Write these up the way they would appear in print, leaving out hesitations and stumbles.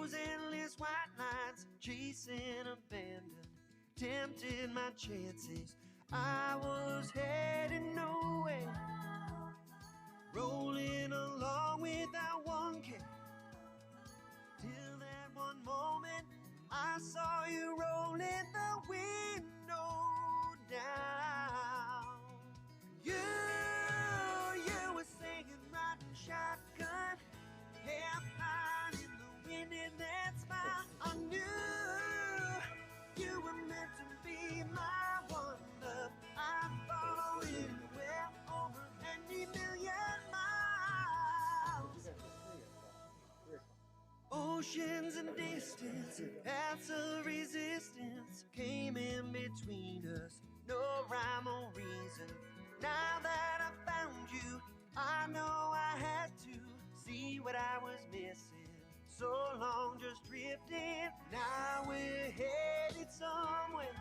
Those endless white lines, chasing abandon, tempted my chances. I was heading nowhere, rolling along without one care. Till that one moment, I saw you rolling the window down. You were singing, riding shotgun, hair flying in the wind, and that smile. I knew you were meant to be my one love. I'd follow anywhere over any million miles. Oceans and distance, paths of resistance came in between us. No rhyme or reason. Now that I found you, I know I had to see what I was missing. So long just drifting, now we're headed somewhere,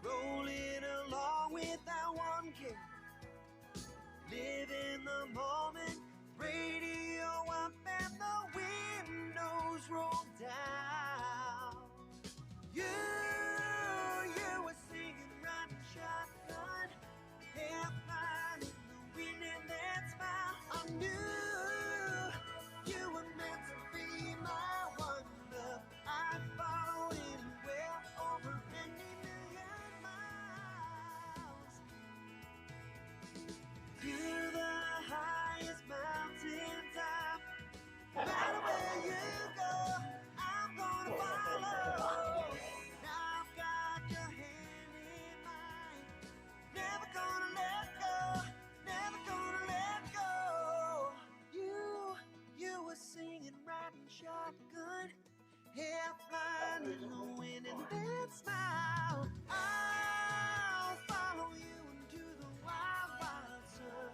rolling along without one care. Live in the moment, radio up and the windows roll down. You were singing, riding shotgun, hair flying in the wind, and that smile. I knew you were meant to be my one love. I'd follow anywhere over any million miles. To the highest mountain top, no matter where you go, I'm gonna follow. Now I've got your hand in mine, never gonna let go, never gonna let go. You were singing, riding shotgun, hair flying in the wind, and that smile. I'll follow you into the wild, wild sun.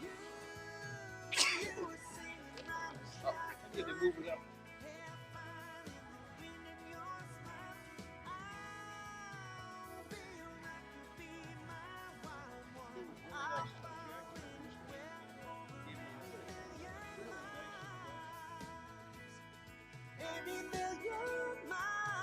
You were singing, riding shotgun, Get to move it up. hair flying in the wind, and your smile. I'll be around to be my wild one. I'll follow anywhere over any million miles.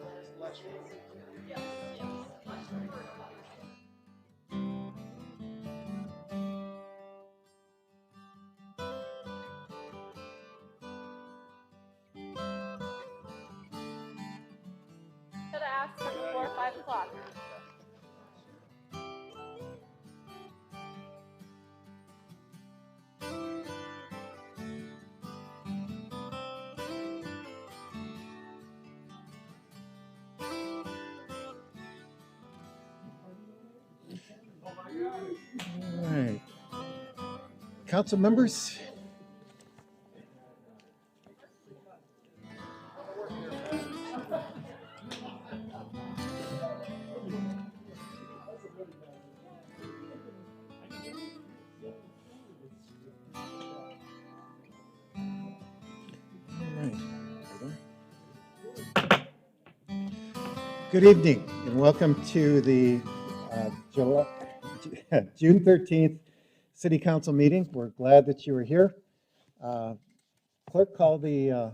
Very special. I'm sitting in transportation. Should have asked before 5 o'clock. All right. Council members. All right. Good evening and welcome to the June 13th City Council meeting. We're glad that you are here. Clerk, call the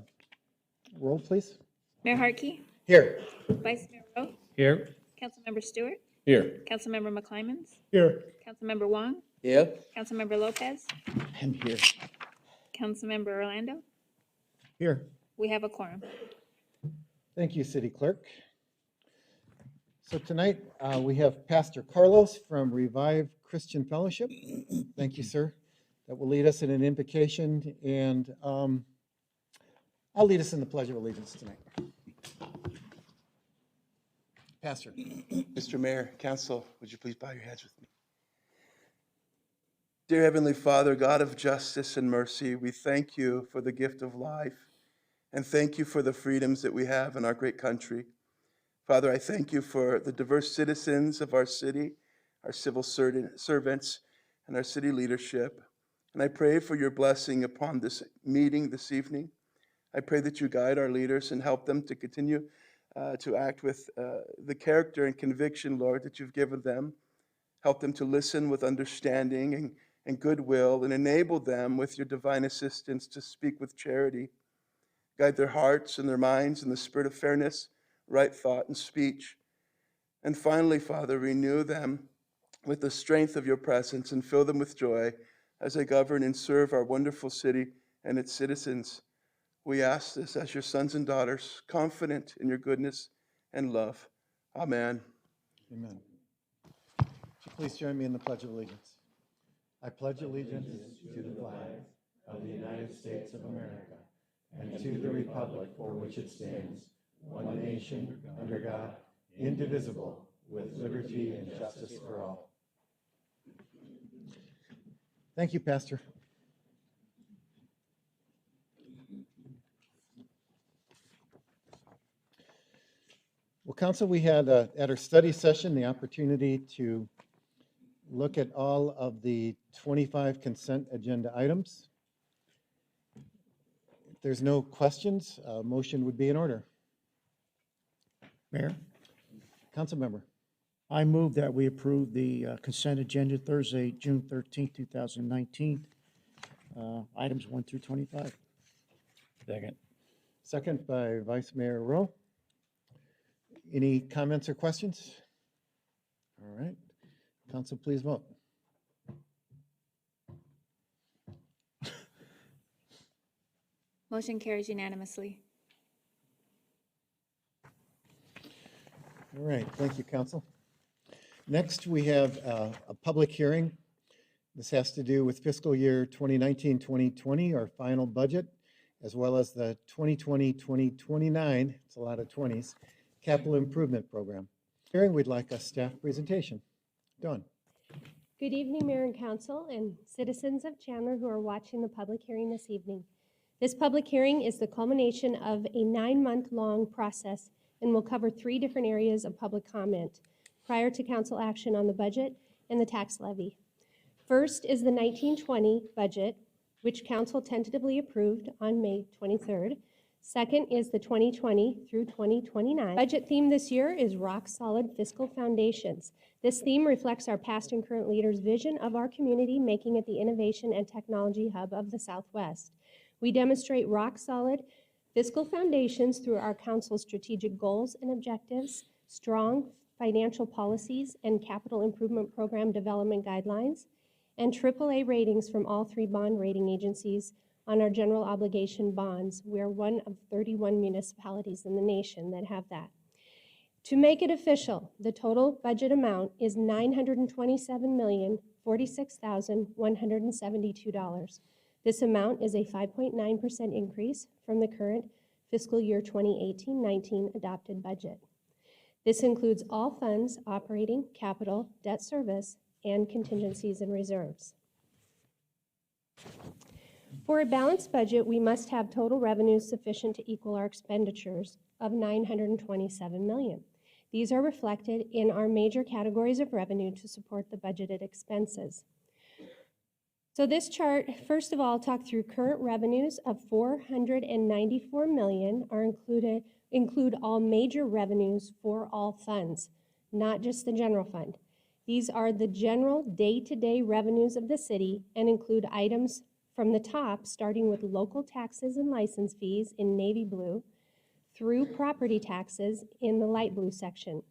roll, please. Mayor Harkey, Here. Vice Mayor Rowe, Here. Councilmember Stewart, Here. Councilmember McClymans, Here. Councilmember Wong, Yeah. Councilmember Lopez, I'm here. Councilmember Orlando. Here. We have a quorum. Thank you, City Clerk. So tonight, we have Pastor Carlos from Revive Christian Fellowship. Thank you, sir. That will lead us in an invocation, and I'll lead us in the Pledge of Allegiance tonight. Pastor. Mr. Mayor, Council, would you please bow your heads with me? Dear Heavenly Father, God of justice and mercy, we thank you for the gift of life and thank you for the freedoms that we have in our great country. Father, I thank you for the diverse citizens of our city, our civil servants, and our city leadership. And I pray for your blessing upon this meeting this evening. I pray that you guide our leaders and help them to continue to act with the character and conviction, Lord, that you've given them. Help them to listen with understanding and goodwill, and enable them with your divine assistance to speak with charity. Guide their hearts and their minds in the spirit of fairness, right thought, and speech. And finally, Father, renew them with the strength of your presence and fill them with joy as they govern and serve our wonderful city and its citizens. We ask this as your sons and daughters, confident in your goodness and love. Amen. Amen. Would you please join me in the Pledge of Allegiance? I pledge allegiance to the flag of the United States of America and to the republic for which it stands, one nation, under God, indivisible, with liberty and justice for all. Thank you, Pastor. Well, Council, we had at our study session the opportunity to look at all of the 25 consent agenda items. If there's no questions, a motion would be in order. Mayor, Council member. I move that we approve the consent agenda Thursday, June 13th, 2019, items 1 through 25. Second. Second by Vice Mayor Rowe. Any comments or questions? All right. Council, please vote. Motion carries unanimously. All right, thank you, Council. Next, we have a public hearing. This has to do with fiscal year 2019-2020, our final budget, as well as the 2020-2029, it's a lot of 20s, capital improvement program. Hearing, we'd like a staff presentation. Dawn. Good evening, Mayor and Council, and citizens of Chandler who are watching the public hearing this evening. This public hearing is the culmination of a 9-month-long process and will cover 3 different areas of public comment prior to council action on the budget and the tax levy. First is the 1920 budget, which council tentatively approved on May 23rd. Second is the 2020 through 2029. Budget theme this year is rock solid fiscal foundations. This theme reflects our past and current leaders' vision of our community, making it the innovation and technology hub of the Southwest. We demonstrate rock solid fiscal foundations through our council's strategic goals and objectives, strong financial policies and capital improvement program development guidelines, and AAA ratings from all 3 bond rating agencies on our general obligation bonds. We're one of 31 municipalities in the nation that have that. To make it official, the total budget amount is $927,046,172. This amount is a 5.9% increase from the current fiscal year 2018-19 adopted budget. This includes all funds, operating, capital, debt service, and contingencies and reserves. For a balanced budget, we must have total revenues sufficient to equal our expenditures of $927 million. These are reflected in our major categories of revenue to support the budgeted expenses. So this chart, first of all, talk through current revenues of $494 million include all major revenues for all funds, not just the general fund. These are the general day-to-day revenues of the city and include items from the top, starting with local taxes and license fees in navy blue, through property taxes in the light blue section.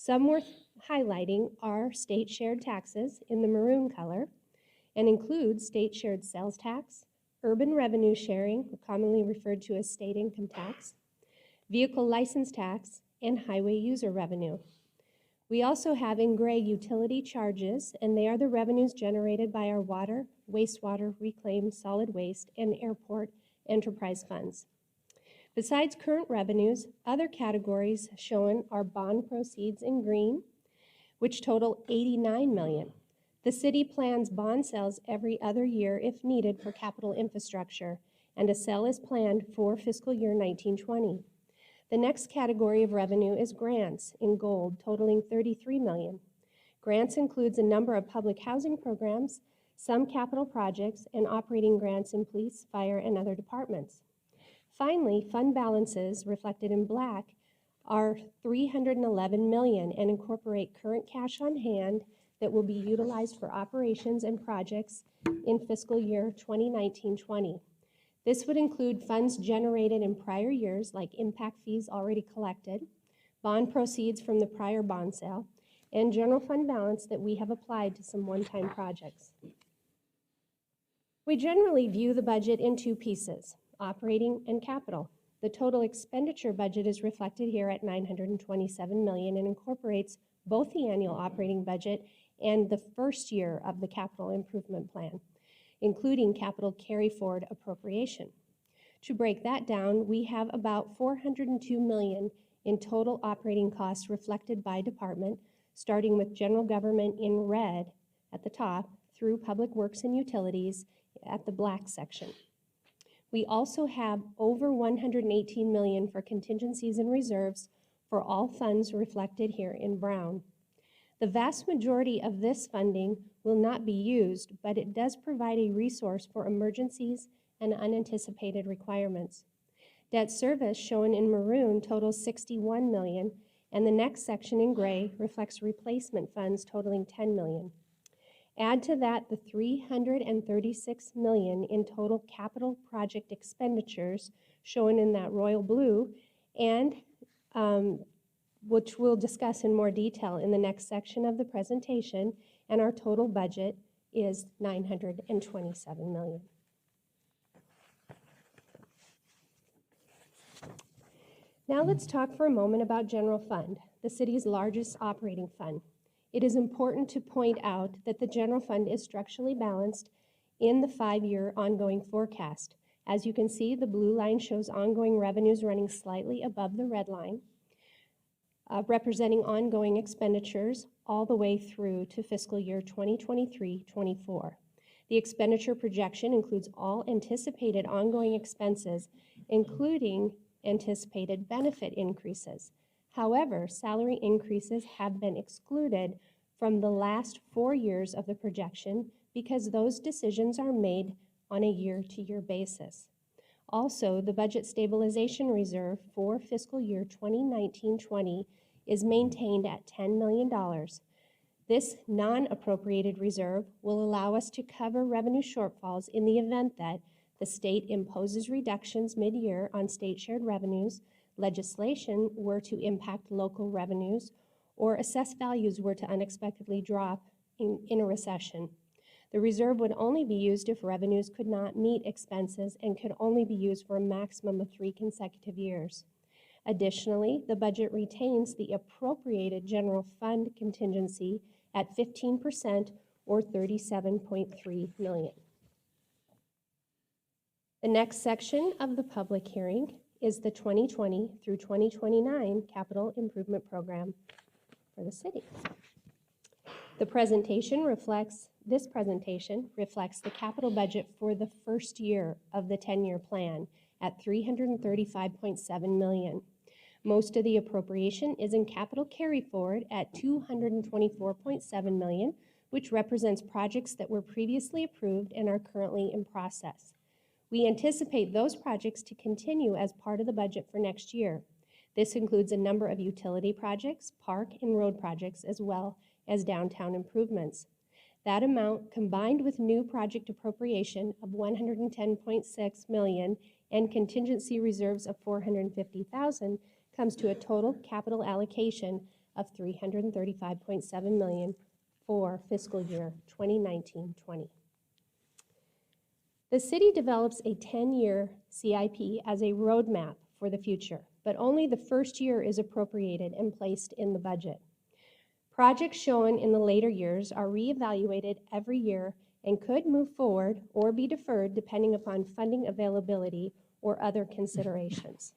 Some worth highlighting are state shared taxes in the maroon color and include state shared sales tax, urban revenue sharing, commonly referred to as state income tax, vehicle license tax, and highway user revenue. We also have in gray utility charges, and they are the revenues generated by our water, wastewater, reclaimed solid waste, and airport enterprise funds. Besides current revenues, other categories shown are bond proceeds in green, which total $89 million. The city plans bond sales every other year if needed for capital infrastructure, and a sale is planned for fiscal year 1920. The next category of revenue is grants in gold, totaling $33 million. Grants includes a number of public housing programs, some capital projects, and operating grants in police, fire, and other departments. Finally, fund balances, reflected in black, are $311 million and incorporate current cash on hand that will be utilized for operations and projects in fiscal year 2019-20. This would include funds generated in prior years, like impact fees already collected, bond proceeds from the prior bond sale, and general fund balance that we have applied to some one-time projects. We generally view the budget in two pieces, operating and capital. The total expenditure budget is reflected here at $927 million and incorporates both the annual operating budget and the first year of the capital improvement plan, including capital carry forward appropriation. To break that down, we have about $402 million in total operating costs reflected by department, starting with general government in red at the top through public works and utilities at the black section. We also have over $118 million for contingencies and reserves for all funds reflected here in brown. The vast majority of this funding will not be used, but it does provide a resource for emergencies and unanticipated requirements. Debt service, shown in maroon, totals $61 million, and the next section in gray reflects replacement funds totaling $10 million. Add to that the $336 million in total capital project expenditures, shown in that royal blue, and which we'll discuss in more detail in the next section of the presentation, and our total budget is $927 million. Now let's talk for a moment about general fund, the city's largest operating fund. It is important to point out that the general fund is structurally balanced in the 5-year ongoing forecast. As you can see, the blue line shows ongoing revenues running slightly above the red line, representing ongoing expenditures all the way through to fiscal year 2023-24. The expenditure projection includes all anticipated ongoing expenses, including anticipated benefit increases. However, salary increases have been excluded from the last 4 years of the projection because those decisions are made on a year-to-year basis. Also, the budget stabilization reserve for fiscal year 2019-20 is maintained at $10 million. This non-appropriated reserve will allow us to cover revenue shortfalls in the event that the state imposes reductions mid-year on state shared revenues, legislation were to impact local revenues, or assessed values were to unexpectedly drop in a recession. The reserve would only be used if revenues could not meet expenses and could only be used for a maximum of 3 consecutive years. Additionally, the budget retains the appropriated general fund contingency at 15% or $37.3 million. The next section of the public hearing is the 2020 through 2029 capital improvement program for the city. This presentation reflects the capital budget for the first year of the 10-year plan at $335.7 million. Most of the appropriation is in capital carry forward at $224.7 million, which represents projects that were previously approved and are currently in process. We anticipate those projects to continue as part of the budget for next year. This includes a number of utility projects, park and road projects, as well as downtown improvements. That amount, combined with new project appropriation of $110.6 million and contingency reserves of $450,000, comes to a total capital allocation of $335.7 million for fiscal year 2019-20. The city develops a 10-year CIP as a roadmap for the future, but only the first year is appropriated and placed in the budget. Projects shown in the later years are reevaluated every year and could move forward or be deferred depending upon funding availability or other considerations.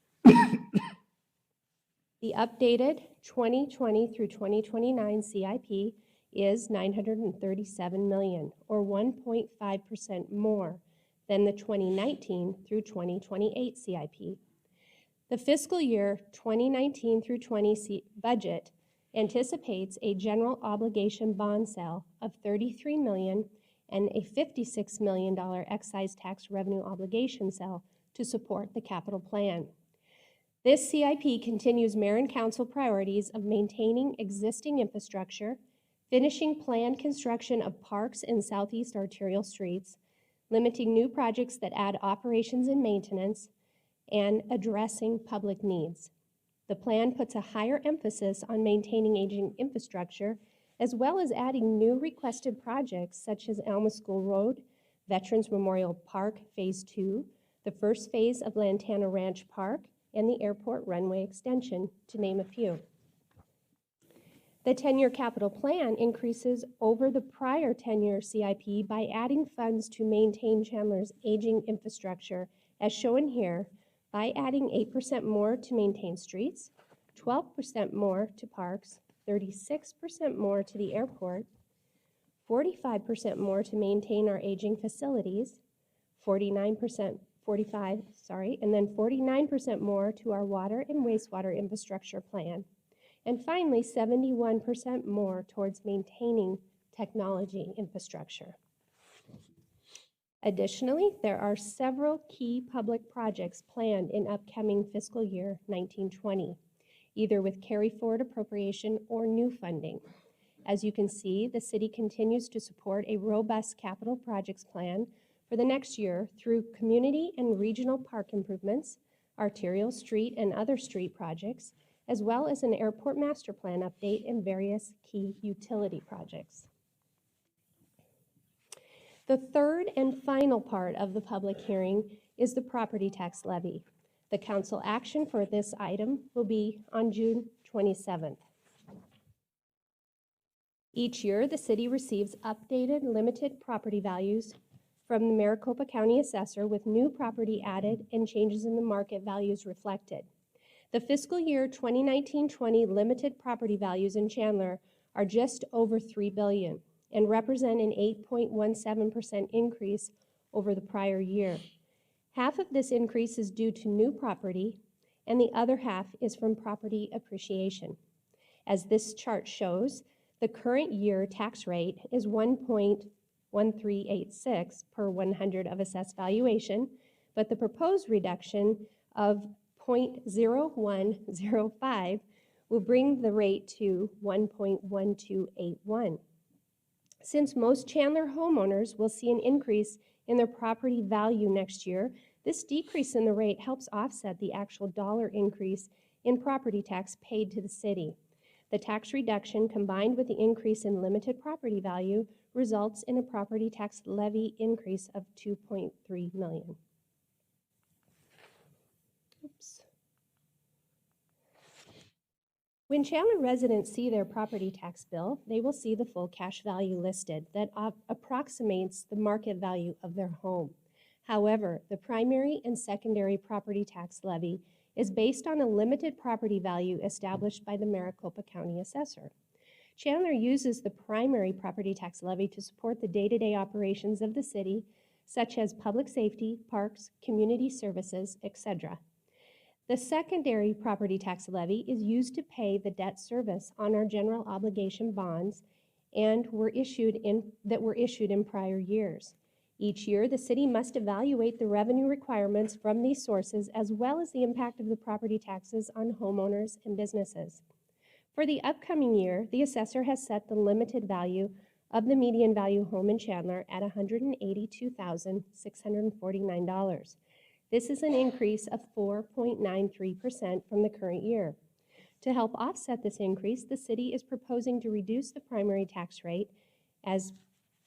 The updated 2020 through 2029 CIP is $937 million, or 1.5% more than the 2019 through 2028 CIP. The fiscal year 2019 through 20 budget anticipates a general obligation bond sale of $33 million and a $56 million excise tax revenue obligation sale to support the capital plan. This CIP continues mayor and council priorities of maintaining existing infrastructure, finishing planned construction of parks and southeast arterial streets, limiting new projects that add operations and maintenance, and addressing public needs. The plan puts a higher emphasis on maintaining aging infrastructure, as well as adding new requested projects such as Alma School Road, Veterans Memorial Park Phase 2, the first phase of Lantana Ranch Park, and the airport runway extension, to name a few. The 10-year capital plan increases over the prior 10-year CIP by adding funds to maintain Chandler's aging infrastructure, as shown here, by adding 8% more to maintain streets, 12% more to parks, 36% more to the airport, 45% more to maintain our aging facilities, 49% more to our water and wastewater infrastructure plan, and finally 71% more towards maintaining technology infrastructure. Additionally, there are several key public projects planned in upcoming fiscal year 1920, either with carry forward appropriation or new funding. As you can see, the city continues to support a robust capital projects plan for the next year through community and regional park improvements, arterial street and other street projects, as well as an airport master plan update and various key utility projects. The third and final part of the public hearing is the property tax levy. The council action for this item will be on June 27th. Each year, the city receives updated limited property values from the Maricopa County Assessor with new property added and changes in the market values reflected. The fiscal year 2019-20 limited property values in Chandler are just over $3 billion and represent an 8.17% increase over the prior year. Half of this increase is due to new property, and the other half is from property appreciation. As this chart shows, the current year tax rate is 1.1386 per 100 of assessed valuation, but the proposed reduction of 0.0105 will bring the rate to 1.1281. Since most Chandler homeowners will see an increase in their property value next year, this decrease in the rate helps offset the actual dollar increase in property tax paid to the city. The tax reduction combined with the increase in limited property value results in a property tax levy increase of $2.3 million. Oops. When Chandler residents see their property tax bill, they will see the full cash value listed that approximates the market value of their home. However, the primary and secondary property tax levy is based on a limited property value established by the Maricopa County Assessor. Chandler uses the primary property tax levy to support the day-to-day operations of the city, such as public safety, parks, community services, etc. The secondary property tax levy is used to pay the debt service on our general obligation bonds and that were issued in prior years. Each year, the city must evaluate the revenue requirements from these sources as well as the impact of the property taxes on homeowners and businesses. For the upcoming year, the assessor has set the limited value of the median value home in Chandler at $182,649. This is an increase of 4.93% from the current year. To help offset this increase, the city is proposing to reduce the primary tax rate, as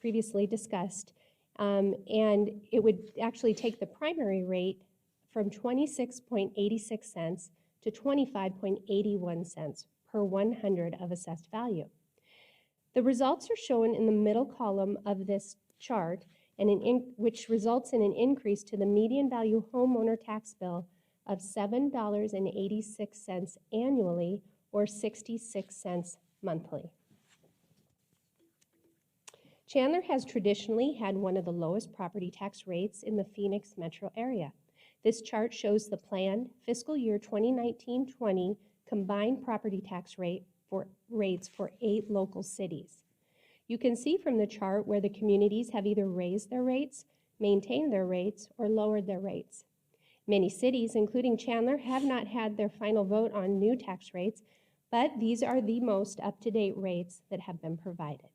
previously discussed, and it would actually take the primary rate from 26.86 cents to 25.81 cents per 100 of assessed value. The results are shown in the middle column of this chart, which results in an increase to the median value homeowner tax bill of $7.86 annually, or 66 cents monthly. Chandler has traditionally had one of the lowest property tax rates in the Phoenix metro area. This chart shows the planned fiscal year 2019-20 combined property tax rates for 8 local cities. You can see from the chart where the communities have either raised their rates, maintained their rates, or lowered their rates. Many cities, including Chandler, have not had their final vote on new tax rates, but these are the most up-to-date rates that have been provided.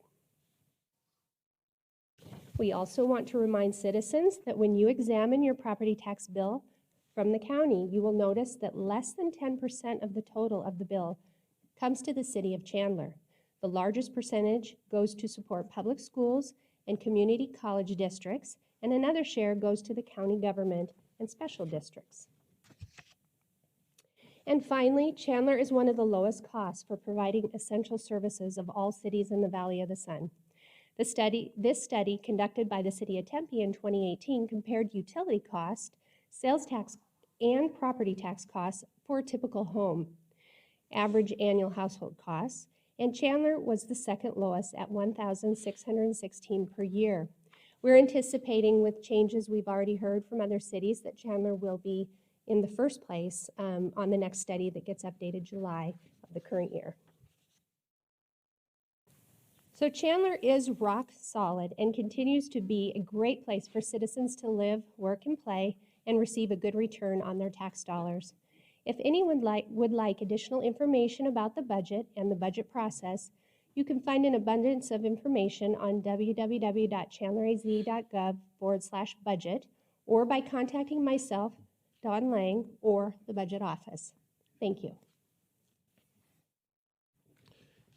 We also want to remind citizens that when you examine your property tax bill from the county, you will notice that less than 10% of the total of the bill comes to the city of Chandler. The largest percentage goes to support public schools and community college districts, and another share goes to the county government and special districts. And finally, Chandler is one of the lowest costs for providing essential services of all cities in the Valley of the Sun. This study, conducted by the City of Tempe in 2018, compared utility cost, sales tax, and property tax costs for a typical home, average annual household costs, and Chandler was the second lowest at $1,616 per year. We're anticipating, with changes we've already heard from other cities, that Chandler will be in the first place on the next study that gets updated July of the current year. So Chandler is rock solid and continues to be a great place for citizens to live, work, and play, and receive a good return on their tax dollars. If anyone would like additional information about the budget and the budget process, you can find an abundance of information on www.chandleraz.gov/budget or by contacting myself, Dawn Lang, or the budget office. Thank you.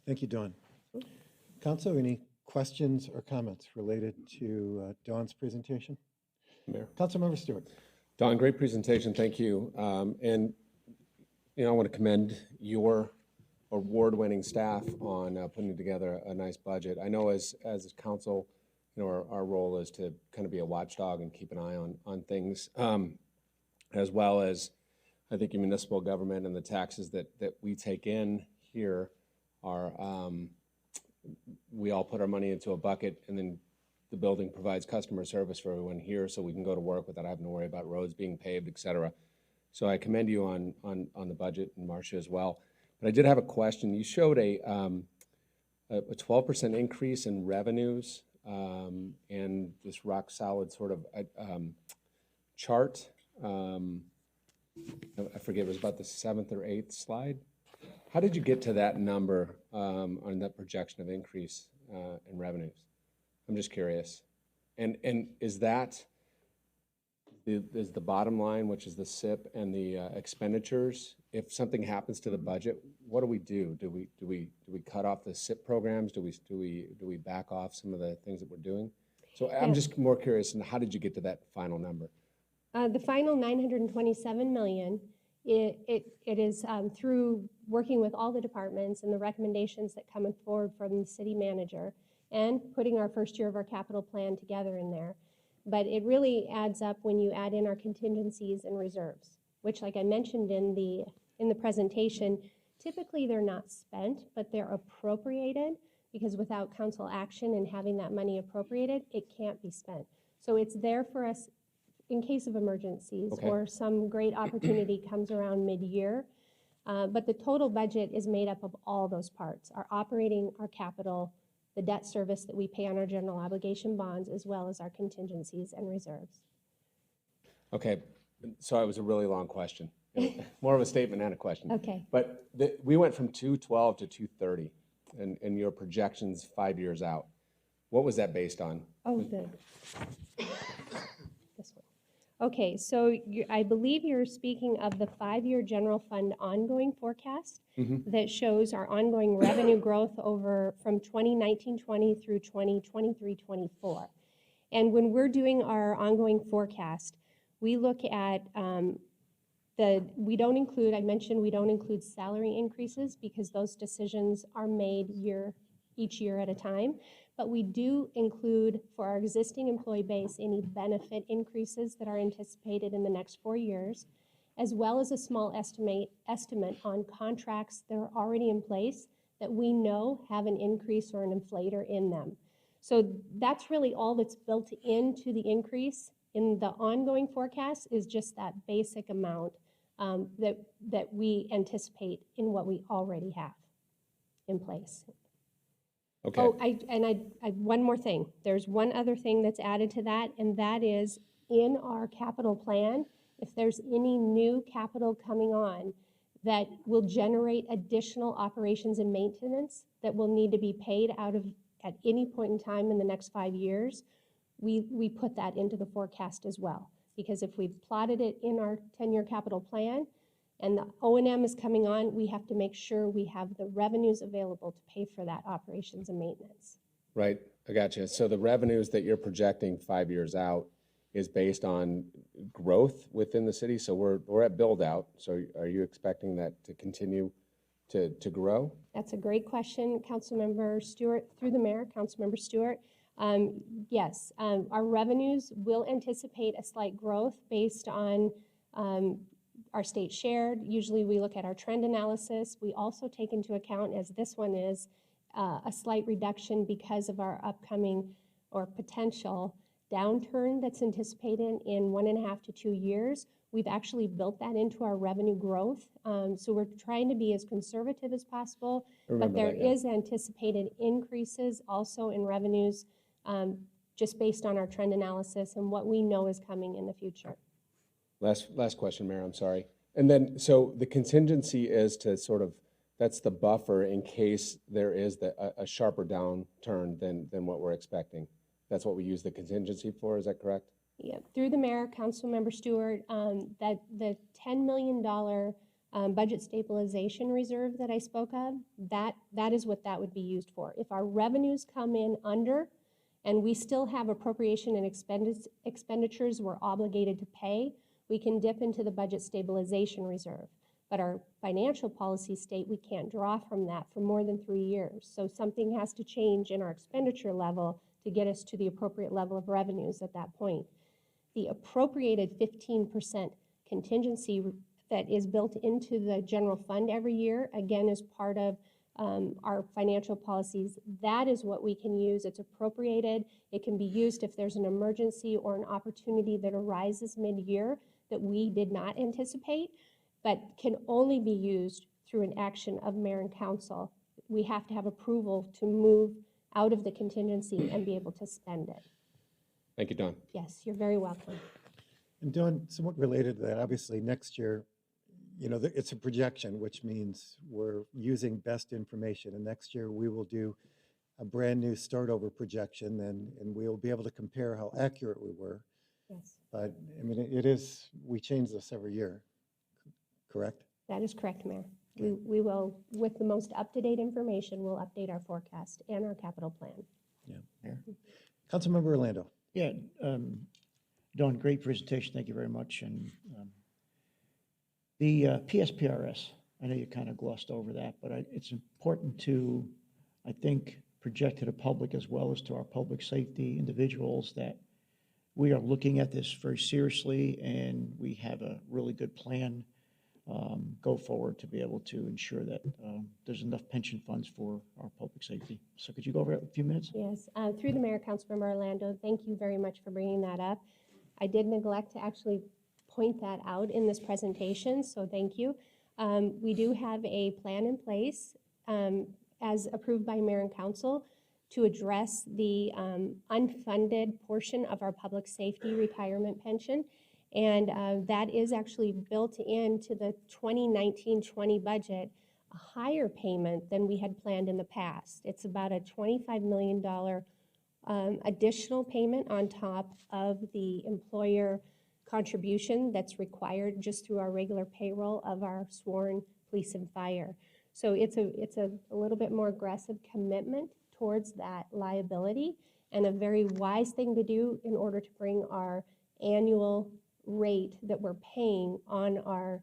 Thank you, Dawn. Council, any questions or comments related to Dawn's presentation? Mayor. Councilmember Stewart. Don, great presentation, thank you. And I want to commend your award-winning staff on putting together a nice budget. I know as council, our role is to kind of be a watchdog and keep an eye on things, as well as I think your municipal government and the taxes that we take in here are, we all put our money into a bucket, and then the building provides customer service for everyone here so we can go to work without having to worry about roads being paved, et cetera. So I commend you on the budget, and Marcia as well. But I did have a question. You showed a 12% increase in revenues and this rock solid sort of chart. I forget, it was about the 7th or 8th slide. How did you get to that number on that projection of increase in revenues? I'm just curious. And is that is the bottom line, which is the SIP and the expenditures? If something happens to the budget, what do we do? Do we cut off the SIP programs? Do we back off some of the things that we're doing? So I'm just more curious, and how did you get to that final number? The final $927 million. It is through working with all the departments and the recommendations that come forward from the city manager and putting our first year of our capital plan together in there. But it really adds up when you add in our contingencies and reserves, which, like I mentioned in the presentation, typically they're not spent, but they're appropriated, because without council action and having that money appropriated, it can't be spent. So it's there for us in case of emergencies or some great opportunity comes around mid-year. But the total budget is made up of all those parts: our operating, our capital, the debt service that we pay on our general obligation bonds, as well as our contingencies and reserves. Okay, so it was a really long question. More of a statement and a question. Okay. But we went from 212 to 230 in your projections 5 years out. What was that based on? Oh, this one. Okay, so I believe you're speaking of the 5-year general fund ongoing forecast that shows our ongoing revenue growth over from 2019-20 through 2023-24. And when we're doing our ongoing forecast, we look at we don't include, I mentioned we don't include salary increases because those decisions are made each year at a time. But we do include for our existing employee base any benefit increases that are anticipated in the next 4 years, as well as a small estimate on contracts that are already in place that we know have an increase or an inflator in them. So that's really all that's built into the increase in the ongoing forecast is just that basic amount that we anticipate in what we already have in place. Okay. Oh, one more thing. There's one other thing that's added to that, and that is in our capital plan, if there's any new capital coming on that will generate additional operations and maintenance that will need to be paid out of at any point in time in the next 5 years, we put that into the forecast as well. Because if we've plotted it in our 10-year capital plan and the O&M is coming on, we have to make sure we have the revenues available to pay for that operations and maintenance. Right, I got you. So the revenues that you're projecting 5 years out is based on growth within the city? So we're at build out, so are you expecting that to continue to grow? That's a great question, Councilmember Stewart, through the mayor, Councilmember Stewart. Yes, our revenues will anticipate a slight growth based on our state shared. Usually we look at our trend analysis. We also take into account, as this one is, a slight reduction because of our upcoming or potential downturn that's anticipated in 1.5 to 2 years. We've actually built that into our revenue growth. So we're trying to be as conservative as possible, but there is anticipated increases also in revenues just based on our trend analysis and what we know is coming in the future. Last question, Mayor, I'm sorry. And then, so the contingency is to sort of, that's the buffer in case there is a sharper downturn than what we're expecting. That's what we use the contingency for, is that correct? Yeah, through the mayor, Councilmember Stewart, that the $10 million budget stabilization reserve that I spoke of, that is what that would be used for. If our revenues come in under and we still have appropriation and expenditures we're obligated to pay, we can dip into the budget stabilization reserve. But our financial policy state, we can't draw from that for more than 3 years. So something has to change in our expenditure level to get us to the appropriate level of revenues at that point. The appropriated 15% contingency that is built into the general fund every year, again, is part of our financial policies. That is what we can use. It's appropriated. It can be used if there's an emergency or an opportunity that arises mid-year that we did not anticipate, but can only be used through an action of mayor and council. We have to have approval to move out of the contingency and be able to spend it. Thank you, Dawn. Yes, you're very welcome. And Dawn, somewhat related to that, obviously next year, you know, it's a projection, which means we're using best information. And next year we will do a brand new start over projection and we'll be able to compare how accurate we were. Yes. But I mean, it is, we change this every year, correct? That is correct, Mayor. We will, with the most up-to-date information, we'll update our forecast and our capital plan. Yeah, Mayor. Councilmember Orlando. Yeah, Dawn, great presentation. Thank you very much. And the PSPRS, I know you kind of glossed over that, but it's important to, I think, project to the public as well as to our public safety individuals that we are looking at this very seriously and we have a really good plan go forward to be able to ensure that there's enough pension funds for our public safety. So could you go over it in a few minutes? Yes, through the mayor, Councilmember Orlando, thank you very much for bringing that up. I did neglect to actually point that out in this presentation, so thank you. We do have a plan in place as approved by mayor and council to address the unfunded portion of our public safety retirement pension. And that is actually built into the 2019-20 budget, a higher payment than we had planned in the past. It's about a $25 million additional payment on top of the employer contribution that's required just through our regular payroll of our sworn police and fire. So it's a little bit more aggressive commitment towards that liability, and a very wise thing to do in order to bring our annual rate that we're paying on our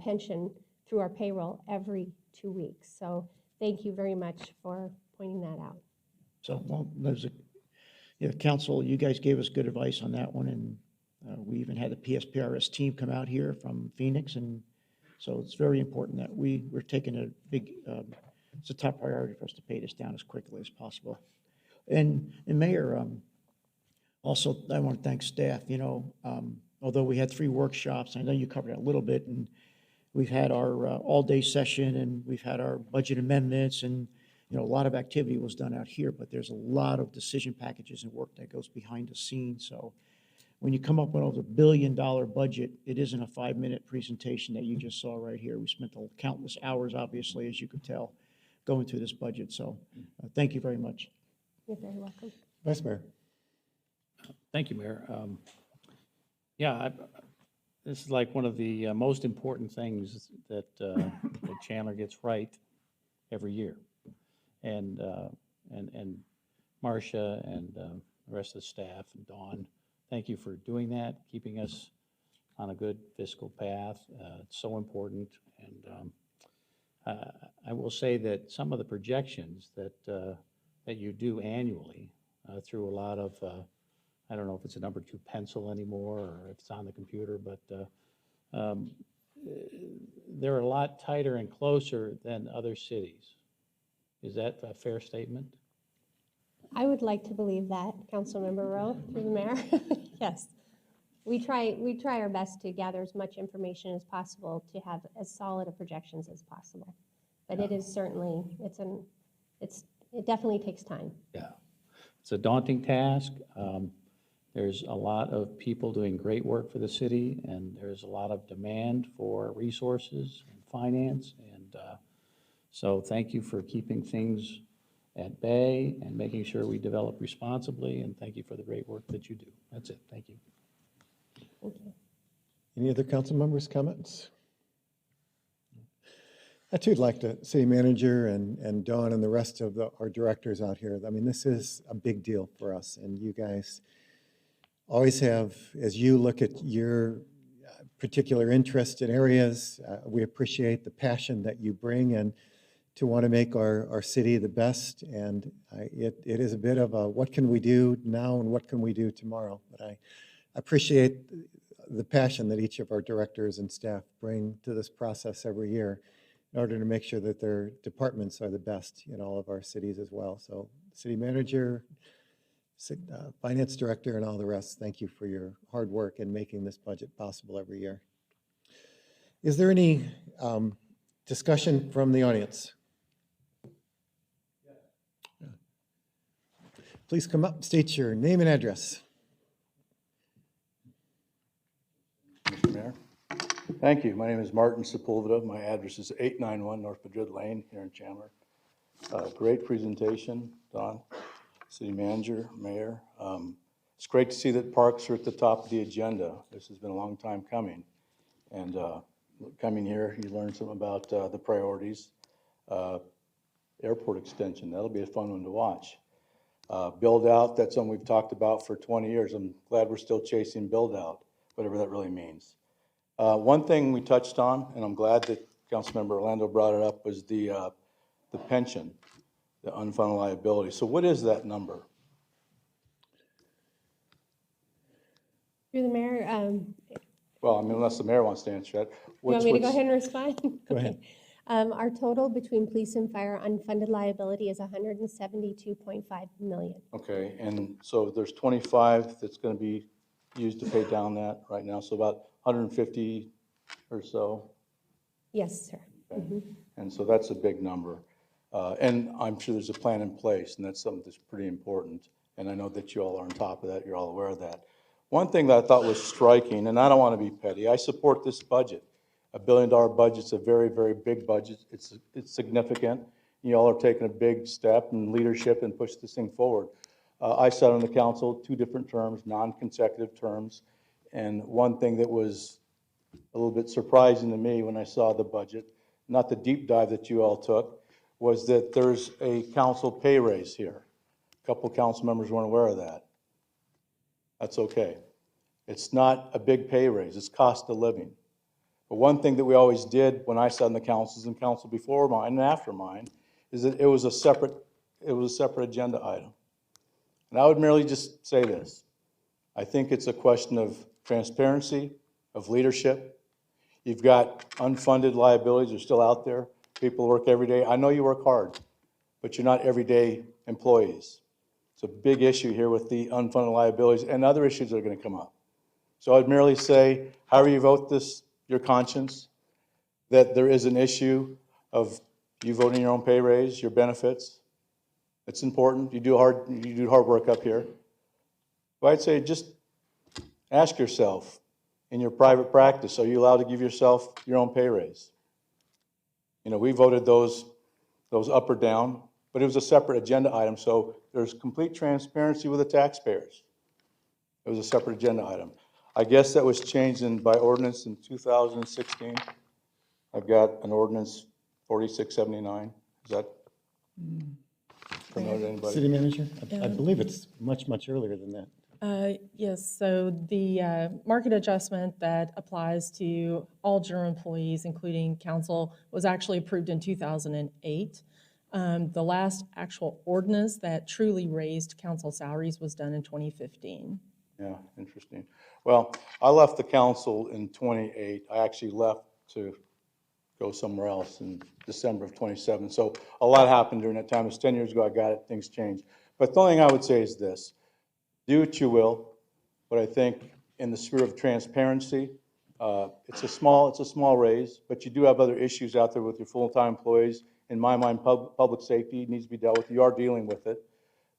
pension through our payroll every 2 weeks. So thank you very much for pointing that out. So, well, council, you guys gave us good advice on that one, and we even had the PSPRS team come out here from Phoenix, and so it's very important that we're taking a big, it's a top priority for us to pay this down as quickly as possible. And Mayor, also, I want to thank staff, although we had 3 workshops, I know you covered it a little bit, and we've had our all-day session, and we've had our budget amendments, and, a lot of activity was done out here, but there's a lot of decision packages and work that goes behind the scenes. So when you come up with a $1 billion budget, it isn't a 5-minute presentation that you just saw right here. We spent countless hours, obviously, as you could tell, going through this budget. So thank you very much. You're very welcome. Vice Mayor. Thank you, Mayor. This is like one of the most important things that Chandler gets right every year. And Marcia and the rest of the staff and Dawn, thank you for doing that, keeping us on a good fiscal path. It's so important. And I will say that some of the projections that you do annually through a lot of, I don't know if it's a number 2 pencil anymore or if it's on the computer, but they're a lot tighter and closer than other cities. Is that a fair statement? I would like to believe that, Councilmember Rowe, through the mayor. Yes. We try our best to gather as much information as possible to have as solid a projections as possible. But it is certainly, it definitely takes time. Yeah. It's a daunting task. There's a lot of people doing great work for the city, and there's a lot of demand for resources and finance. And so thank you for keeping things at bay and making sure we develop responsibly, and thank you for the great work that you do. That's it. Thank you. Thank you. Any other council members' comments? I too would like to city manager and Dawn and the rest of our directors out here. I mean, this is a big deal for us, and you guys always have, as you look at your particular interest in areas, we appreciate the passion that you bring and to want to make our city the best. And it is a bit of a what can we do now and what can we do tomorrow? But I appreciate the passion that each of our directors and staff bring to this process every year in order to make sure that their departments are the best in all of our cities as well. So city manager, finance director, and all the rest, thank you for your hard work in making this budget possible every year. Is there any discussion from the audience? Please come up, state your name and address. Mr. Mayor. Thank you. My name is Martin Sepulveda. My address is 891 North Madrid Lane here in Chandler. Great presentation, Don, City Manager, Mayor. It's great to see that parks are at the top of the agenda. This has been a long time coming. And coming here, you learn something about the priorities. Airport extension, that'll be a fun one to watch. Build out, that's something we've talked about for 20 years. I'm glad we're still chasing build out, whatever that really means. One thing we touched on, and I'm glad that Councilmember Orlando brought it up, was the pension, the unfunded liability. So what is that number? Through the mayor, Well, I mean, unless the mayor wants to answer that. you want me to go ahead and respond? Go ahead. Our total between police and fire unfunded liability is $172.5 million. Okay, and so there's 25 that's going to be used to pay down that right now, so about 150 or so. Yes, sir. Okay. And so that's a big number. And I'm sure there's a plan in place, and that's something that's pretty important. And I know that you all are on top of that. You're all aware of that. One thing that I thought was striking, and I don't want to be petty, I support this budget. $1 billion budget's a very, very big budget. It's significant. You all are taking a big step in leadership and push this thing forward. I sat on the council 2 different terms, non-consecutive terms, And one thing that was a little bit surprising to me when I saw the budget, not the deep dive that you all took, was that there's a council pay raise here. A couple council members weren't aware of that. That's okay. It's not a big pay raise, it's cost of living. But one thing that we always did when I sat in the councils and council before mine and after mine is that it was a separate agenda item. And I would merely just say this. I think it's a question of transparency, of leadership. You've got unfunded liabilities, they're still out there. People work every day. I know you work hard, but you're not everyday employees. It's a big issue here with the unfunded liabilities and other issues that are going to come up. So I'd merely say, however you vote this, your conscience, that there is an issue of you voting your own pay raise, your benefits. It's important. You do hard work up here. But I'd say just ask yourself, in your private practice, are you allowed to give yourself your own pay raise? You know, we voted those up or down, but it was a separate agenda item, so there's complete transparency with the taxpayers. It was a separate agenda item. I guess that was changed by ordinance in 2016. I've got an ordinance 4679. Is that familiar to anybody? City Manager? I believe it's much, much earlier than that. Yes, so the market adjustment that applies to all general employees, including council, was actually approved in 2008. The last actual ordinance that truly raised council salaries was done in 2015. Yeah, interesting. Well, I left the council in 28. I actually left to go somewhere else in December of 27. So a lot happened during that time. It was 10 years ago I got it, things changed. But the only thing I would say is this. Do what you will, but I think in the spirit of transparency, it's a small raise, but you do have other issues out there with your full-time employees. In my mind, public safety needs to be dealt with. You are dealing with it.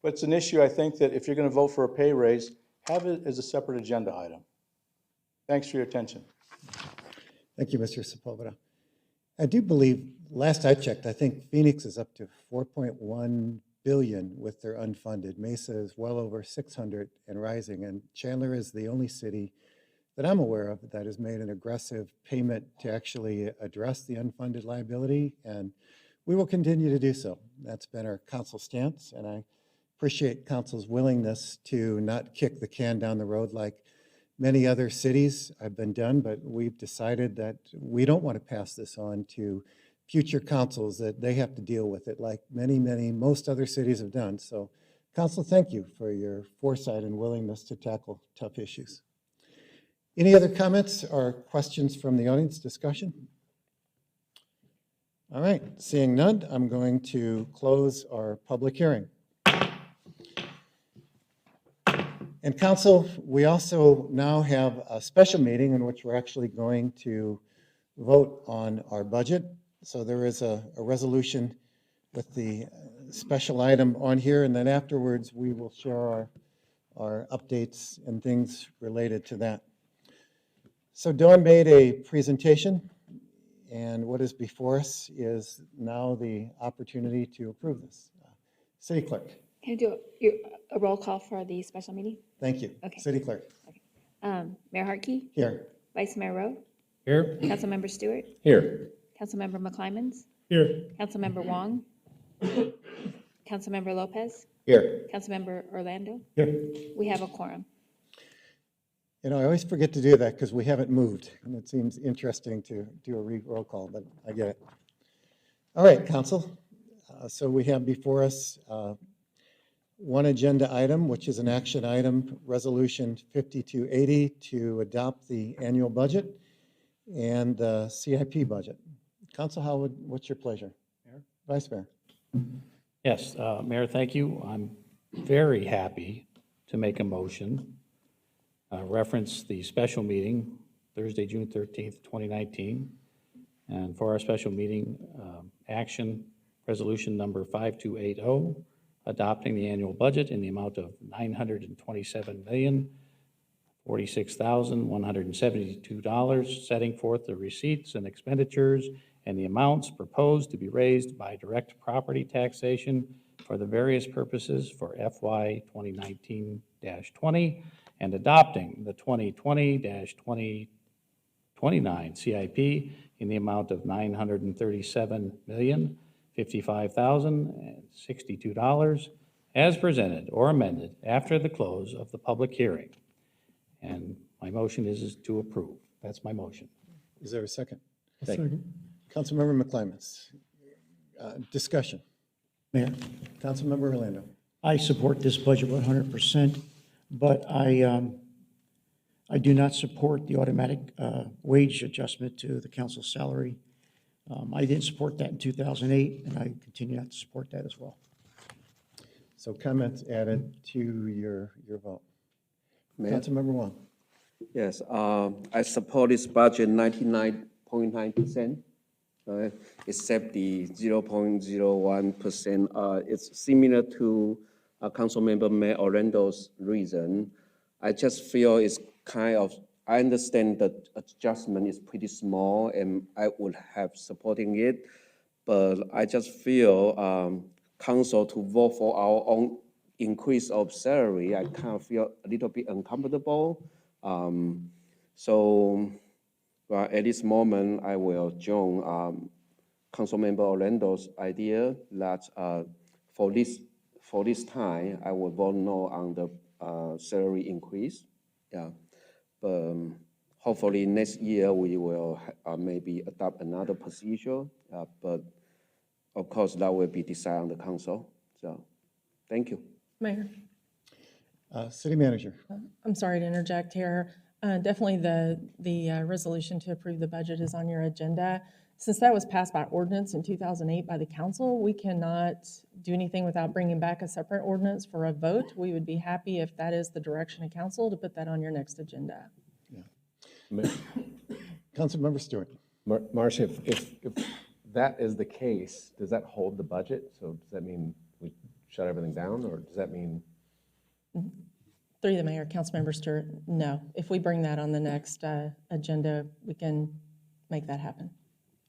But it's an issue, I think, that if you're going to vote for a pay raise, have it as a separate agenda item. Thanks for your attention. Thank you, Mr. Sepulveda. I do believe, last I checked, I think Phoenix is up to 4.1 billion with their unfunded. Mesa is well over 600 and rising, and Chandler is the only city that I'm aware of that has made an aggressive payment to actually address the unfunded liability, and we will continue to do so. That's been our council stance, and I appreciate council's willingness to not kick the can down the road like many other cities have been done, but we've decided that we don't want to pass this on to future councils, that they have to deal with it like most other cities have done. So council, thank you for your foresight and willingness to tackle tough issues. Any other comments or questions from the audience? Discussion? All right, seeing none, I'm going to close our public hearing. And council, we also now have a special meeting in which we're actually going to vote on our budget. So there is a resolution with the special item on here, and then afterwards we will share our updates and things related to that. So Dawn made a presentation, and what is before us is now the opportunity to approve this. City Clerk. Can I do a roll call for the special meeting? Thank you. Okay. City Clerk. Mayor Harkey? Here. Vice Mayor Rowe? Here. Councilmember Stewart? Here. Councilmember McClymans? Here. Councilmember Wong? Councilmember Lopez? Here. Councilmember Orlando? Here. We have a quorum. You know, I always forget to do that because we haven't moved, and it seems interesting to do a roll call, but I get it. All right, council. So we have before us one agenda item, which is an action item, Resolution 5280, to adopt the annual budget and the CIP budget. Council, what's your pleasure? Mayor? Vice Mayor? Yes, Mayor, thank you. I'm very happy to make a motion, reference the special meeting, Thursday, June 13th, 2019. And for our special meeting, action resolution number 5280, adopting the annual budget in the amount of $927,046,172, setting forth the receipts and expenditures and the amounts proposed to be raised by direct property taxation for the various purposes for FY 2019-20 and adopting the 2020-2029 CIP in the amount of $937,055,062 as presented or amended after the close of the public hearing. And my motion is to approve. That's my motion. Is there a second? Thank you. Councilmember McClymonds. Discussion. Mayor, Councilmember Orlando. I support this budget 100%, but I do not support the automatic wage adjustment to the council's salary. I didn't support that in 2008, and I continue not to support that as well. So comments added to your vote. Mayor? Councilmember Wong. Yes, I support this budget 99.9%, except the 0.01%. It's similar to Councilmember Mayor Orlando's reason. I just feel it's kind of, I understand that adjustment is pretty small and I would have supporting it, but I just feel council to vote for our own increase of salary, I kind of feel a little bit uncomfortable. So at this moment, I will join Councilmember Orlando's idea that for this time, I will vote no on the salary increase. Yeah, but hopefully next year we will maybe adopt another procedure. But of course, that will be decided on the council. So, thank you. Mayor, City Manager. I'm sorry to interject here. Definitely the resolution to approve the budget is on your agenda. Since that was passed by ordinance in 2008 by the council, we cannot do anything without bringing back a separate ordinance for a vote. We would be happy if that is the direction of council to put that on your next agenda. Councilmember Stewart. Marcia, if that is the case, does that hold the budget? So does that mean we shut everything down, or does that mean? Through the mayor, Councilmember Stewart, no. If we bring that on the next agenda, we can make that happen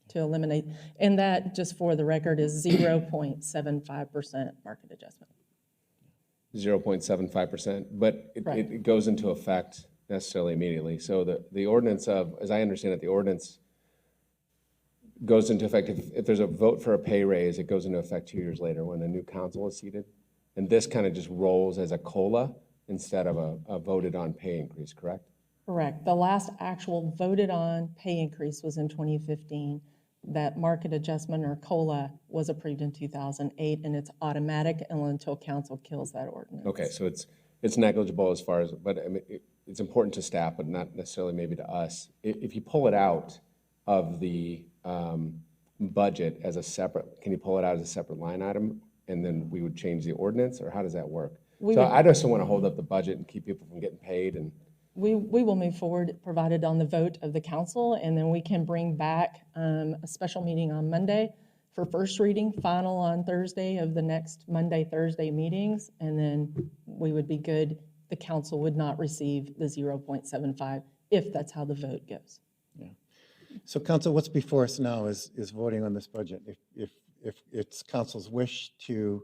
to eliminate. And that, just for the record, is 0.75% market adjustment. 0.75%, but Right. it goes into effect necessarily immediately. So the ordinance of, as I understand it, the ordinance goes into effect, if there's a vote for a pay raise, it goes into effect 2 years later when a new council is seated. And this kind of just rolls as a COLA instead of a voted on pay increase, correct? Correct. The last actual voted on pay increase was in 2015. That market adjustment, or COLA, was approved in 2008, and it's automatic until council kills that ordinance. Okay, so it's negligible as far as, but I mean, it's important to staff, but not necessarily maybe to us. If you pull it out of the budget as a separate, can you pull it out as a separate line item, and then we would change the ordinance, or how does that work? I just don't want to hold up the budget and keep people from getting paid. And We will move forward, provided on the vote of the council, and then we can bring back a special meeting on Monday for first reading, final on Thursday of the next Monday, Thursday meetings, and then we would be good. The council would not receive the 0.75 if that's how the vote goes. So council, what's before us now is voting on this budget. If it's council's wish to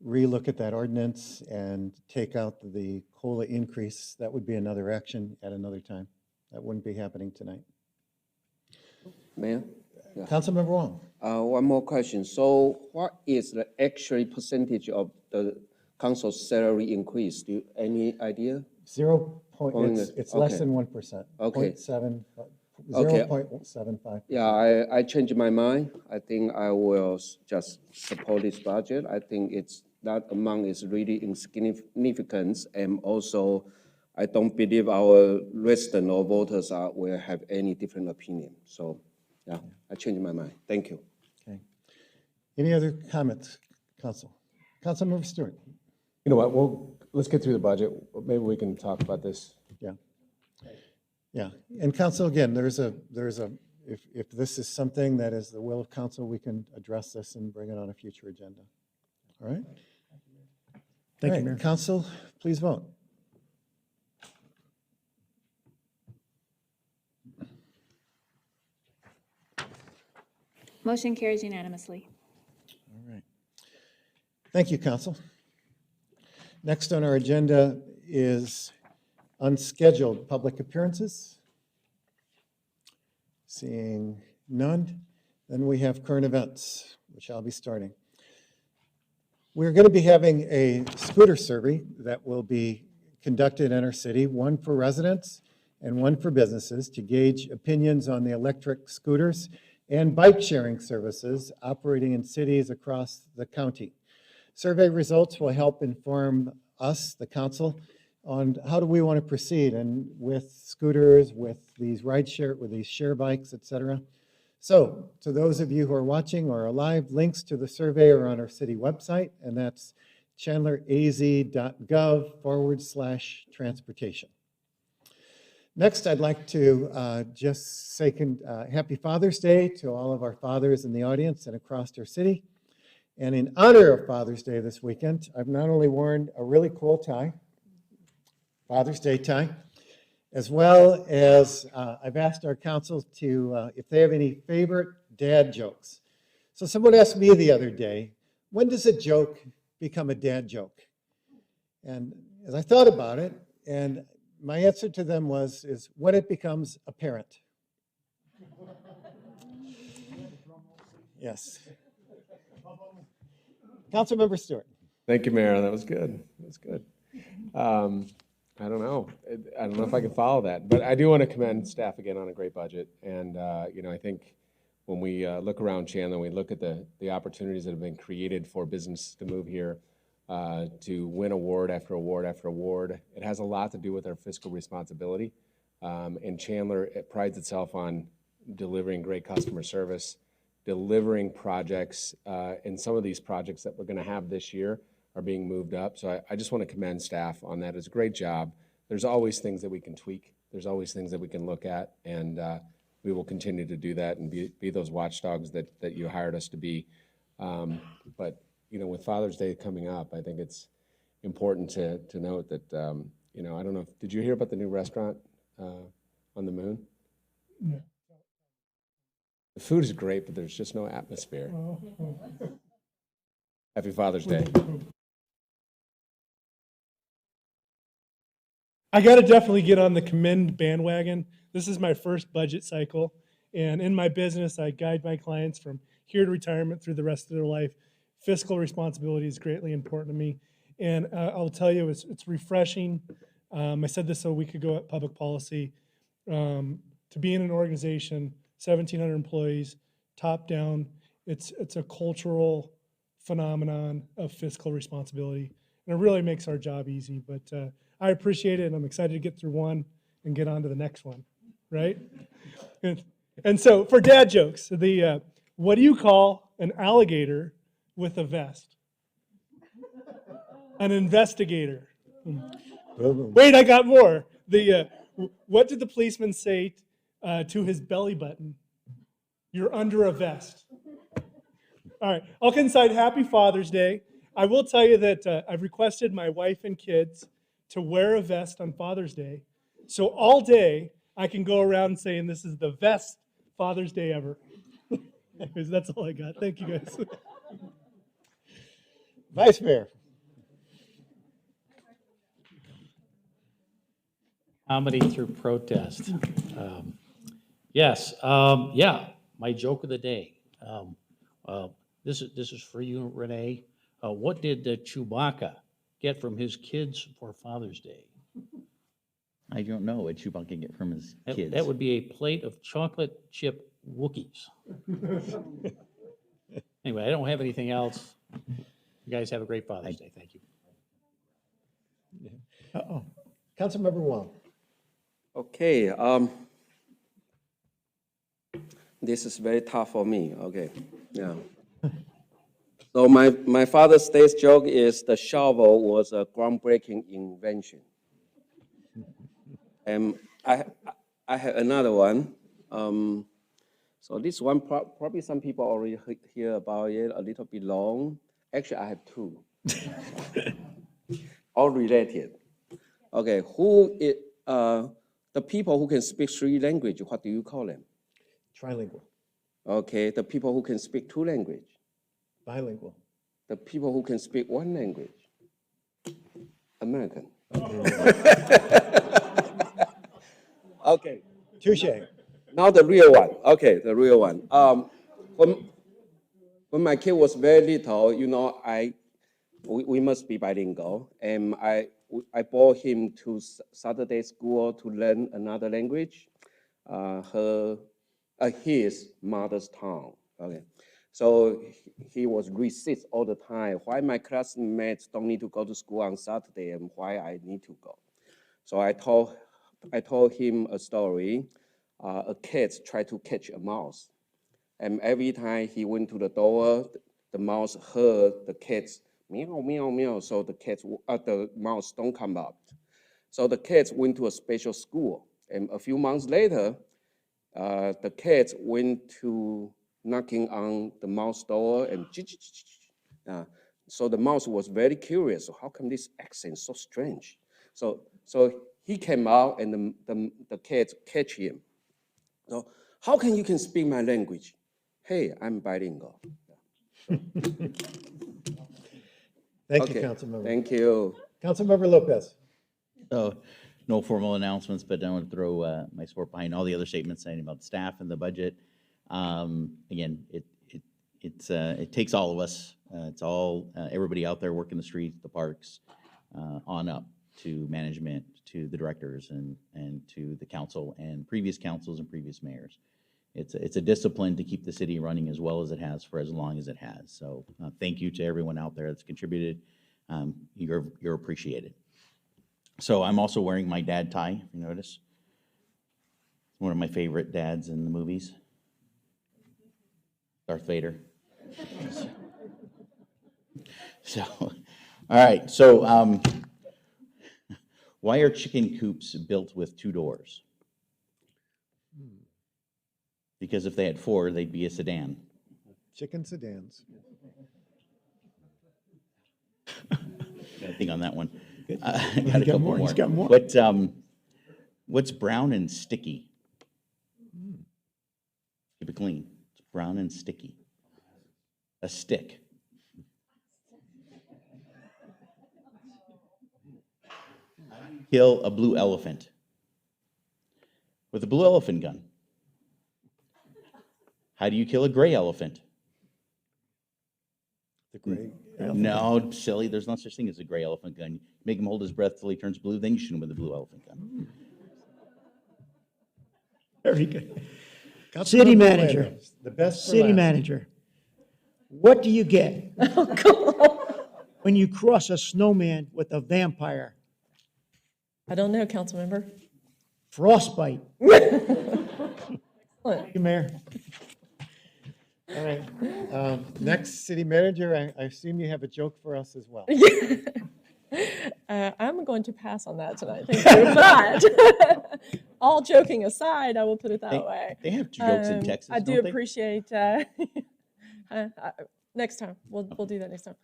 relook at that ordinance and take out the COLA increase, that would be another action at another time. That wouldn't be happening tonight. Mayor? Yeah. Councilmember Wong. One more question. So what is the actual percentage of the council's salary increase? Do you any idea? 0. It's less Okay. than 1%. Okay. 0.75. Yeah, I changed my mind. I think I will just support this budget. I think that amount is really insignificant, and also I don't believe our resident or voters will have any different opinion. So, yeah, I changed my mind. Thank you. Okay. Any other comments, council? Councilmember Stewart. you know what, let's get through the budget. Maybe we can talk about this. Yeah, and council, again, if this is something that is the will of council, we can address this and bring it on a future agenda. All right? Thank All you, right, Mayor. council, please vote. Motion carries unanimously. All right. Thank you, council. Next on our agenda is unscheduled public appearances? Seeing none, then we have current events, which I'll be starting. We're going to be having a scooter survey that will be conducted in our city, one for residents and one for businesses, to gauge opinions on the electric scooters and bike sharing services operating in cities across the county. Survey results will help inform us, the council, on how do we want to proceed and with scooters, with these with these share bikes, et cetera. So to those of you who are watching or are live, links to the survey are on our city website, and that's chandleraz.gov/transportation. Next, I'd like to just say Happy Father's Day to all of our fathers in the audience and across our city. And in honor of Father's Day this weekend, I've not only worn a really cool tie, Father's Day tie, as well as I've asked our council to, if they have any favorite dad jokes. So someone asked me the other day, when does a joke become a dad joke? And as I thought about it, and my answer to them is when it becomes apparent. Yes. Councilmember Stewart. Thank you, Mayor. That was good. That was good. I don't know. I don't know if I can follow that, but I do want to commend staff again on a great budget. And, I think when we look around Chandler, we look at the opportunities that have been created for business to move here, to win award after award after award. It has a lot to do with our fiscal responsibility. And Chandler, it prides itself on delivering great customer service, delivering projects, and some of these projects that we're going to have this year are being moved up. So I just want to commend staff on that. It's a great job. There's always things that we can tweak. There's always things that we can look at, and we will continue to do that and be those watchdogs that you hired us to be. But with Father's Day coming up, I think it's important to note that, I don't know, did you hear about the new restaurant on the moon? No. The food is great, but there's just no atmosphere. Happy Father's Day. I got to definitely get on the commend bandwagon. This is my first budget cycle, and in my business, I guide my clients from here to retirement through the rest of their life. Fiscal responsibility is greatly important to me, and I'll tell you, it's refreshing. I said this a week ago at Public Policy, to be in an organization, 1,700 employees, top down. It's a cultural phenomenon of fiscal responsibility, and it really makes our job easy. But I appreciate it, and I'm excited to get through one and get on to the next one, right? And so for dad jokes, what do you call an alligator with a vest? An investigator. Wait, I got more. What did the policeman say to his belly button? You're under a vest. All right, all kidding aside, happy Father's Day. I will tell you that I've requested my wife and kids to wear a vest on Father's Day. So all day, I can go around saying this is the best Father's Day ever. Anyways, that's all I got. Thank you, guys. Vice Mayor. Comedy through protest. Yes, my joke of the day. This is for you, Renee. What did Chewbacca get from his kids for Father's Day? I don't know what Chewbacca can get from his kids. That would be a plate of chocolate chip Wookiees. Anyway, I don't have anything else. You guys have a great Father's Day. Thank you. Uh-oh. Councilmember Wong. Okay, this is very tough for me. Okay, yeah. So my Father's Day joke is the shovel was a groundbreaking invention. And I have another one. So this one, probably some people already hear about it, a little bit long. Actually, I have two, all related. Okay, the people who can speak 3 languages, what do you call them? Trilingual. Okay, the people who can speak 2 languages. Bilingual. The people who can speak 1 language. American. Okay. Touche. Now the real one. Okay, the real one. When my kid was very little, we must be bilingual, and I brought him to Saturday school to learn another language, his mother's tongue. Okay, so he was resist all the time. Why my classmates don't need to go to school on Saturday, and why I need to go? So I told him a story. A cat tried to catch a mouse, and every time he went to the door, the mouse heard the cat's meow, meow, meow. So the mouse don't come out. So the cat went to a special school, and a few months later, the cat went to knocking on the mouse door and so the mouse was very curious. So how come this accent so strange? So he came out and the cat catch him. So how can you speak my language? Hey, I'm bilingual. Thank Okay, you, Councilmember. Thank you. Councilmember Lopez. So, no formal announcements, but I want to throw my support behind all the other statements saying about the staff and the budget. Again, it takes all of us. It's all everybody out there working the streets, the parks, on up to management, to the directors, and to the council and previous councils and previous mayors. It's a discipline to keep the city running as well as it has for as long as it has. So thank you to everyone out there that's contributed. You're appreciated. So I'm also wearing my dad tie, if you notice. One of my favorite dads in the movies. Darth Vader. So, all right. So why are chicken coops built with 2 doors? Because if they had 4, they'd be a sedan. Chicken sedans. I think on that one. I Got a couple more. He's got more. But what's brown and sticky? Keep it clean. It's brown and sticky. A stick. Kill a blue elephant with a blue elephant gun. How do you kill a gray elephant? The gray. No, silly. There's no such thing as a gray elephant gun. You make him hold his breath till he turns blue, then you shoot him with a blue elephant gun. Very good. Councilmember City manager. Orlando, the best for City last. manager. What do you get when you cross a snowman with a vampire? I don't know, council member. Frostbite. Excellent. Thank you, Mayor. All right. Next, city manager, I assume you have a joke for us as well. I'm going to pass on that tonight, thank you. But all joking aside, I will put it that way. They have jokes in Texas, I do don't they? appreciate, next time, we'll do that next time.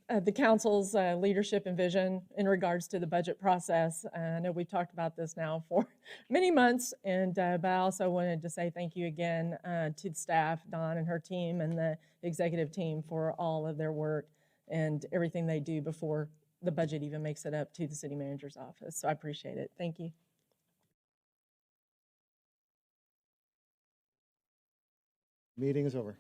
The council's leadership and vision in regards to the budget process. I know we've talked about this now for many months, and but I also wanted to say thank you again to the staff, Dawn and her team, and the executive team for all of their work and everything they do before the budget even makes it up to the city manager's office. So I appreciate it. Thank you. Meeting is over.